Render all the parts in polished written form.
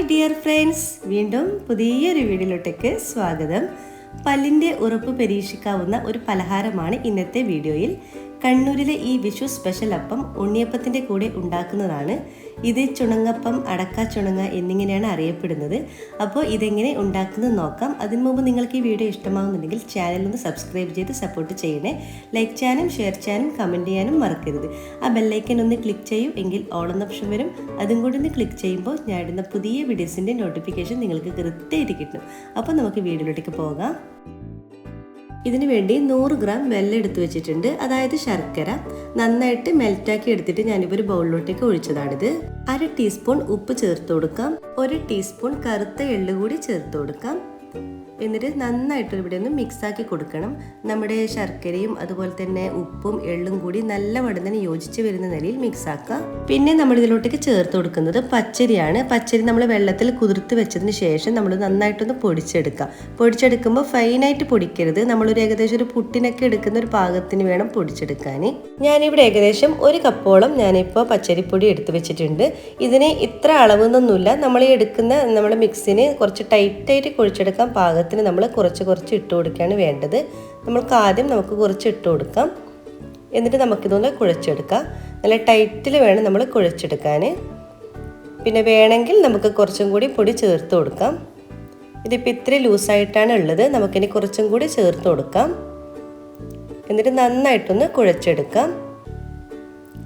dear friends, വീണ്ടും പുതിയൊരു വീഡിയോയിലേക്ക് സ്വാഗതം. പല്ലിന്റെ ഉറപ്പ് പരീക്ഷിക്കാവുന്ന ഒരു പലഹാരമാണ് ഇന്നത്തെ വീഡിയോയിൽ. കണ്ണൂരിലെ ഈ വിഷു സ്പെഷ്യൽ അപ്പം ഉണ്ണിയപ്പത്തിന്റെ കൂടെ ഉണ്ടാക്കുന്നതാണ്. ഇത് ചുണങ്ങപ്പം, അടക്ക ചുണങ്ങ എന്നിങ്ങനെയാണ് അറിയപ്പെടുന്നത്. അപ്പോൾ ഇതെങ്ങനെ ഉണ്ടാക്കുന്നത് നോക്കാം. അതിനു മുമ്പ് നിങ്ങൾക്ക് ഈ വീഡിയോ ഇഷ്ടമാകുന്നുണ്ടെങ്കിൽ ചാനൽ ഒന്ന് സബ്സ്ക്രൈബ് ചെയ്ത് സപ്പോർട്ട് ചെയ്യണേ. ലൈക്ക് ചെയ്യാനും ഷെയർ ചെയ്യാനും കമൻറ്റ് ചെയ്യാനും മറക്കരുത്. ആ ബെല്ലൈക്കൻ ഒന്ന് ക്ലിക്ക് ചെയ്യൂ, എങ്കിൽ ഓൾ എന്ന ഓപ്ഷൻ വരും. അതും കൂടി ഒന്ന് ക്ലിക്ക് ചെയ്യുമ്പോൾ ഞാൻ ഇടുന്ന പുതിയ വീഡിയോസിൻ്റെ നോട്ടിഫിക്കേഷൻ നിങ്ങൾക്ക് കൃത്യമായിട്ട് കിട്ടും. അപ്പോൾ നമുക്ക് വീഡിയോയിലേക്ക് പോകാം. ഇതിനു വേണ്ടി 100 ഗ്രാം വെള്ളം എടുത്തു വെച്ചിട്ടുണ്ട്, അതായത് ശർക്കര. നന്നായിട്ട് മെൽറ്റാക്കി എടുത്തിട്ട് ഞാനിപ്പോൾ ഒരു ബൗളിലോട്ടേക്ക് ഒഴിച്ചതാണിത്. 1/2 ടീസ്പൂൺ ഉപ്പ് ചേർത്ത് കൊടുക്കാം. 1 ടീസ്പൂൺ കറുത്ത എള്ള് കൂടി ചേർത്ത് കൊടുക്കാം. എന്നിട്ട് നന്നായിട്ട് ഇവിടെ ഒന്ന് മിക്സാക്കി കൊടുക്കണം. നമ്മുടെ ശർക്കരയും അതുപോലെ തന്നെ ഉപ്പും എള്ളും കൂടി നല്ലവണ്ണം തന്നെ യോജിച്ച് വരുന്ന നിലയിൽ മിക്സാക്കുക. പിന്നെ നമ്മൾ ഇതിലോട്ടേക്ക് ചേർത്ത് കൊടുക്കുന്നത് പച്ചരിയാണ്. പച്ചരി നമ്മൾ വെള്ളത്തിൽ കുതിർത്ത് വെച്ചതിന് ശേഷം നമ്മൾ നന്നായിട്ടൊന്ന് പൊടിച്ചെടുക്കാം. പൊടിച്ചെടുക്കുമ്പോൾ ഫൈനായിട്ട് പൊടിക്കരുത്. നമ്മളൊരു ഏകദേശം ഒരു പുട്ടിനൊക്കെ എടുക്കുന്ന ഒരു പാകത്തിന് വേണം പൊടിച്ചെടുക്കാൻ. ഞാനിവിടെ ഏകദേശം 1 കപ്പോളം ഞാനിപ്പോൾ പച്ചരിപ്പൊടി എടുത്ത് വെച്ചിട്ടുണ്ട്. ഇതിന് ഇത്ര അളവൊന്നുമില്ല. നമ്മൾ ഈ എടുക്കുന്ന നമ്മുടെ മിക്സിന് കുറച്ച് ടൈറ്റായിട്ട് കുഴിച്ചെടുക്കാൻ പാകത്തിന് നമ്മൾ കുറച്ച് ഇട്ട് കൊടുക്കുകയാണ് വേണ്ടത്. നമുക്ക് കുറച്ച് ഇട്ട് കൊടുക്കാം. എന്നിട്ട് നമുക്കിതൊന്ന് കുഴച്ചെടുക്കാം. നല്ല ടൈറ്റിൽ വേണം നമ്മൾ കുഴച്ചെടുക്കാൻ. പിന്നെ വേണമെങ്കിൽ നമുക്ക് കുറച്ചും കൂടി പൊടി ചേർത്ത് കൊടുക്കാം. ഇതിപ്പോൾ ഇത്ര ലൂസായിട്ടാണ് ഉള്ളത്. നമുക്കിനി കുറച്ചും കൂടി ചേർത്ത് കൊടുക്കാം. എന്നിട്ട് നന്നായിട്ടൊന്ന് കുഴച്ചെടുക്കാം.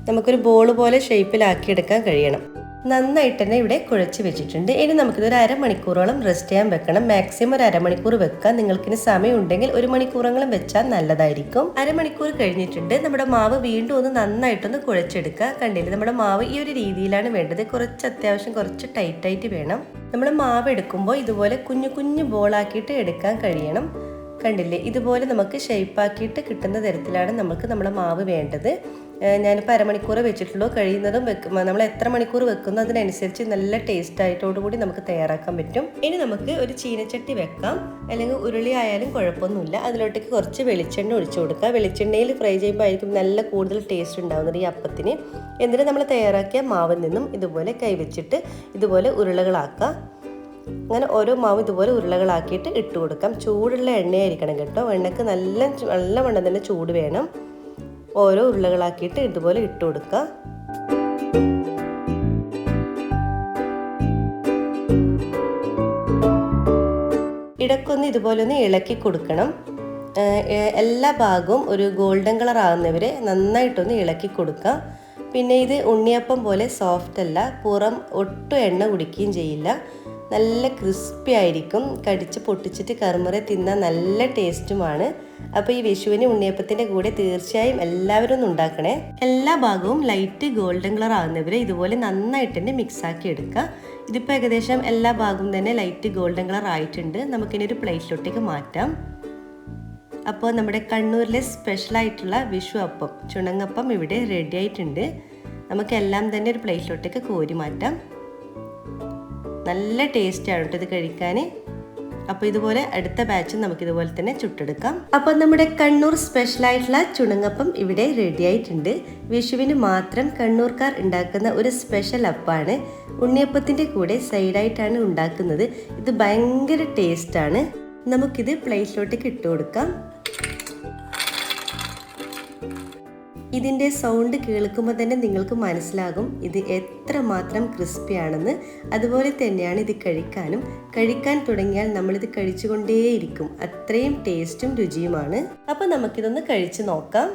നമുക്കൊരു ബോൾ പോലെ ഷേപ്പിലാക്കിയെടുക്കാൻ കഴിയണം. നന്നായിട്ട് തന്നെ ഇവിടെ കുഴച്ച് വെച്ചിട്ടുണ്ട്. ഇനി നമുക്കിതൊരു 1/2 മണിക്കൂറോളം റെസ്റ്റ് ചെയ്യാൻ വെക്കണം. മാക്സിമം ഒരു 1/2 മണിക്കൂർ വെക്കാം. നിങ്ങൾക്കിനി സമയം ഉണ്ടെങ്കിൽ 1 മണിക്കൂറെങ്കിലും വെച്ചാൽ നല്ലതായിരിക്കും. 1/2 മണിക്കൂർ കഴിഞ്ഞിട്ടുണ്ട്. നമ്മുടെ മാവ് വീണ്ടും ഒന്ന് നന്നായിട്ടൊന്ന് കുഴച്ചെടുക്കുക. കണ്ടില്ലേ, നമ്മുടെ മാവ് ഈ ഒരു രീതിയിലാണ് വേണ്ടത്. അത്യാവശ്യം കുറച്ച് ടൈറ്റായിട്ട് വേണം. നമ്മൾ മാവ് എടുക്കുമ്പോൾ ഇതുപോലെ കുഞ്ഞു ബോളാക്കിയിട്ട് എടുക്കാൻ കഴിയണം. കണ്ടില്ലേ, ഇതുപോലെ നമുക്ക് ഷേപ്പാക്കിയിട്ട് കിട്ടുന്ന തരത്തിലാണ് നമുക്ക് നമ്മുടെ മാവ് വേണ്ടത്. ഞാനിപ്പോൾ 1/2 മണിക്കൂർ വെച്ചിട്ടുള്ളൂ. കഴിയുന്നതും നമ്മൾ എത്ര മണിക്കൂർ വെക്കുന്നോ അതിനനുസരിച്ച് നല്ല ടേസ്റ്റ് ആയിട്ടോടുകൂടി നമുക്ക് തയ്യാറാക്കാൻ പറ്റും. ഇനി നമുക്ക് ഒരു ചീനച്ചട്ടി വെക്കാം, അല്ലെങ്കിൽ ഉരുളി ആയാലും കുഴപ്പമൊന്നുമില്ല. അതിലോട്ടേക്ക് കുറച്ച് വെളിച്ചെണ്ണ ഒഴിച്ചു കൊടുക്കുക. വെളിച്ചെണ്ണയിൽ ഫ്രൈ ചെയ്യുമ്പോൾ ആയിരിക്കും നല്ല കൂടുതൽ ടേസ്റ്റ് ഉണ്ടാകുന്നത് ഈ അപ്പത്തിന്. എന്നിട്ട് നമ്മൾ തയ്യാറാക്കിയ മാവിൽ നിന്നും ഇതുപോലെ കൈവച്ചിട്ട് ഇതുപോലെ ഉരുളകളാക്കുക. അങ്ങനെ ഓരോ മാവ് ഇതുപോലെ ഉരുളകളാക്കിയിട്ട് ഇട്ട് കൊടുക്കാം. ചൂടുള്ള എണ്ണയായിരിക്കണം കേട്ടോ. എണ്ണയ്ക്ക് നല്ലവണ്ണം തന്നെ ചൂട് വേണം. ഓരോ ഉരുളകളാക്കിയിട്ട് ഇതുപോലെ ഇട്ട് കൊടുക്കുക. ഇടയ്ക്കൊന്ന് ഇതുപോലെ ഒന്ന് ഇളക്കി കൊടുക്കണം. എല്ലാ ഭാഗവും ഒരു ഗോൾഡൻ കളർ ആകുന്നവരെ നന്നായിട്ടൊന്ന് ഇളക്കി കൊടുക്കുക. പിന്നെ ഇത് ഉണ്ണിയപ്പം പോലെ സോഫ്റ്റ് അല്ല, പുറം ഒട്ടും എണ്ണ കുടിക്കുകയും ചെയ്യില്ല. നല്ല ക്രിസ്പി ആയിരിക്കും. കടിച്ച് പൊട്ടിച്ചിട്ട് കറുമുറ തിന്നാൻ നല്ല ടേസ്റ്റുമാണ്. അപ്പോൾ ഈ വിഷുവിന് ഉണ്ണിയപ്പത്തിൻ്റെ കൂടെ തീർച്ചയായും എല്ലാവരും ഒന്ന് ഉണ്ടാക്കണേ. എല്ലാ ഭാഗവും ലൈറ്റ് ഗോൾഡൻ കളർ ആകുന്നവരെ ഇതുപോലെ നന്നായിട്ട് തന്നെ മിക്സാക്കി എടുക്കുക. ഇതിപ്പോൾ ഏകദേശം എല്ലാ ഭാഗവും തന്നെ ലൈറ്റ് ഗോൾഡൻ കളർ ആയിട്ടുണ്ട്. നമുക്കിനി ഒരു പ്ലേറ്റിലോട്ടേക്ക് മാറ്റാം. അപ്പോൾ നമ്മുടെ കണ്ണൂരിലെ സ്പെഷ്യലായിട്ടുള്ള വിഷു അപ്പം ചുണങ്ങപ്പം ഇവിടെ റെഡി ആയിട്ടുണ്ട്. നമുക്കെല്ലാം തന്നെ ഒരു പ്ലേറ്റിലോട്ടേക്ക് കോരി മാറ്റാം. നല്ല ടേസ്റ്റാണ് കേട്ടോ ഇത് കഴിക്കാൻ. അപ്പോൾ ഇതുപോലെ അടുത്ത ബാച്ചും നമുക്കിതുപോലെ തന്നെ ചുട്ടെടുക്കാം. അപ്പോൾ നമ്മുടെ കണ്ണൂർ സ്പെഷ്യലായിട്ടുള്ള ചുണങ്ങപ്പം ഇവിടെ റെഡി ആയിട്ടുണ്ട്. വിഷുവിന് മാത്രം കണ്ണൂർക്കാർ ഉണ്ടാക്കുന്ന ഒരു സ്പെഷ്യൽ അപ്പമാണ്. ഉണ്ണിയപ്പത്തിൻ്റെ കൂടെ സൈഡായിട്ടാണ് ഉണ്ടാക്കുന്നത്. ഇത് ഭയങ്കര ടേസ്റ്റാണ്. നമുക്കിത് പ്ലേറ്റിലോട്ടേക്ക് ഇട്ട് കൊടുക്കാം. ഇതിൻ്റെ സൗണ്ട് കേൾക്കുമ്പോൾ തന്നെ നിങ്ങൾക്ക് മനസ്സിലാകും ഇത് എത്രമാത്രം ക്രിസ്പി ആണെന്ന്. അതുപോലെ തന്നെയാണ് ഇത് കഴിക്കാൻ തുടങ്ങിയാൽ നമ്മളിത് കഴിച്ചുകൊണ്ടേയിരിക്കും. അത്രയും ടേസ്റ്റും രുചിയുമാണ്. അപ്പം നമുക്കിതൊന്ന് കഴിച്ച് നോക്കാം.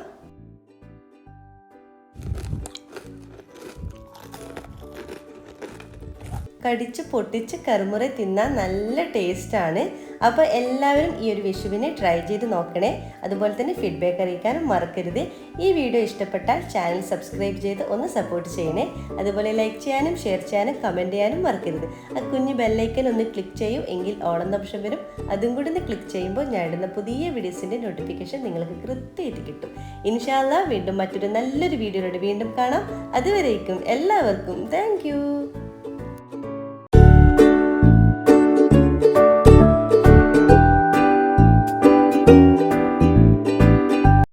കടിച്ച് പൊട്ടിച്ച് കറുമുറ തിന്നാൻ നല്ല ടേസ്റ്റാണ്. അപ്പോൾ എല്ലാവരും ഈ ഒരു വിഷുവിനെ ട്രൈ ചെയ്ത് നോക്കണേ. അതുപോലെ തന്നെ ഫീഡ്ബാക്ക് അറിയിക്കാനും മറക്കരുത്. ഈ വീഡിയോ ഇഷ്ടപ്പെട്ടാൽ ചാനൽ സബ്സ്ക്രൈബ് ചെയ്ത് ഒന്ന് സപ്പോർട്ട് ചെയ്യണേ. അതുപോലെ ലൈക്ക് ചെയ്യാനും ഷെയർ ചെയ്യാനും കമൻറ്റ് ചെയ്യാനും മറക്കരുത്. ആ കുഞ്ഞു ബെല്ലൈക്കൻ ഒന്ന് ക്ലിക്ക് ചെയ്യൂ, എങ്കിൽ ഓൾ എന്ന ഓപ്ഷൻ വരും. അതും കൂടി ഒന്ന് ക്ലിക്ക് ചെയ്യുമ്പോൾ ഞാൻ ഇടുന്ന പുതിയ വീഡിയോസിൻ്റെ നോട്ടിഫിക്കേഷൻ നിങ്ങൾക്ക് കൃത്യമായിട്ട് കിട്ടും. ഇൻഷാ അല്ലാഹ് വീണ്ടും മറ്റൊരു നല്ലൊരു വീഡിയോയോടെ വീണ്ടും കാണാം. അതുവരേക്കും എല്ലാവർക്കും താങ്ക് യു.